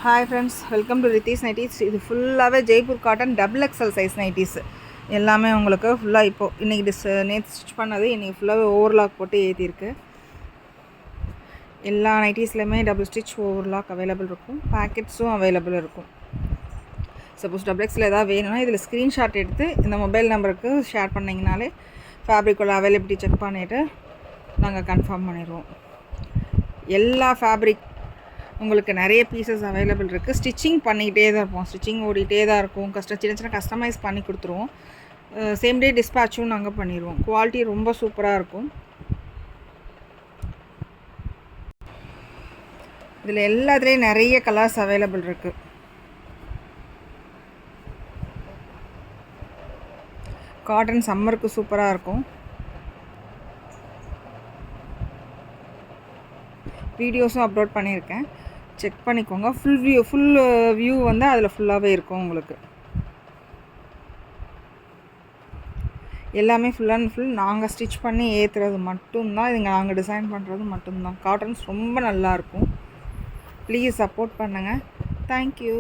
Hi friends, welcome to ரித்தீஸ் nighties. இது ஃபுல்லாகவே Jaipur cotton double XL size nighties எல்லாமே உங்களுக்கு ஃபுல்லாக இப்போது இன்றைக்கி நேற்று ஸ்டிச் பண்ணது இன்றைக்கி ஃபுல்லாகவே ஓவர்லாக் போட்டு ஏற்றிருக்கு. எல்லா நைட்டிஸ்லையுமே டபுள் ஸ்டிச் ஓவர்லாக் அவைலபிள் இருக்கும். பேக்கெட்ஸும் அவைலபிள் இருக்கும். சப்போஸ் டபுள் எக்ஸில் ஏதாவது வேணும்னா இதில் ஸ்க்ரீன்ஷாட் எடுத்து இந்த மொபைல் நம்பருக்கு ஷேர் பண்ணிங்கனாலே ஃபேப்ரிக்கோட அவைலபிலிட்டி செக் பண்ணிவிட்டு நாங்கள் கன்ஃபார்ம் பண்ணிடுவோம். எல்லா ஃபேப்ரிக் உங்களுக்கு நிறைய பீசஸ் அவைலபிள் இருக்குது. ஸ்டிச்சிங் பண்ணிக்கிட்டே தான் இருப்போம். ஸ்டிச்சிங் ஓடிட்டே தான் இருக்கும். சின்ன சின்ன கஸ்டமைஸ் பண்ணி கொடுத்துருவோம். சேம் டே டிஸ்பேச்சும் நாங்கள் பண்ணிடுவோம். குவாலிட்டி ரொம்ப சூப்பராக இருக்கும். இதில் எல்லாத்துலேயும் நிறைய கலர்ஸ் அவைலபிள் இருக்குது. காட்டன் சம்மருக்கு சூப்பராக இருக்கும். வீடியோஸும் அப்லோட் பண்ணியிருக்கேன், செக் பண்ணிக்கோங்க. ஃபுல் வியூ வந்து அதில் ஃபுல்லாகவே இருக்கும். உங்களுக்கு எல்லாமே ஃபுல் அண்ட் ஃபுல் நாங்கள் ஸ்டிச் பண்ணி ஏற்றுறது மட்டும்தான். இதுங்க நாங்கள் டிசைன் பண்ணுறது மட்டும்தான். காட்டன்ஸ் ரொம்ப நல்லாயிருக்கும். ப்ளீஸ் சப்போர்ட் பண்ணுங்கள். தேங்க்யூ.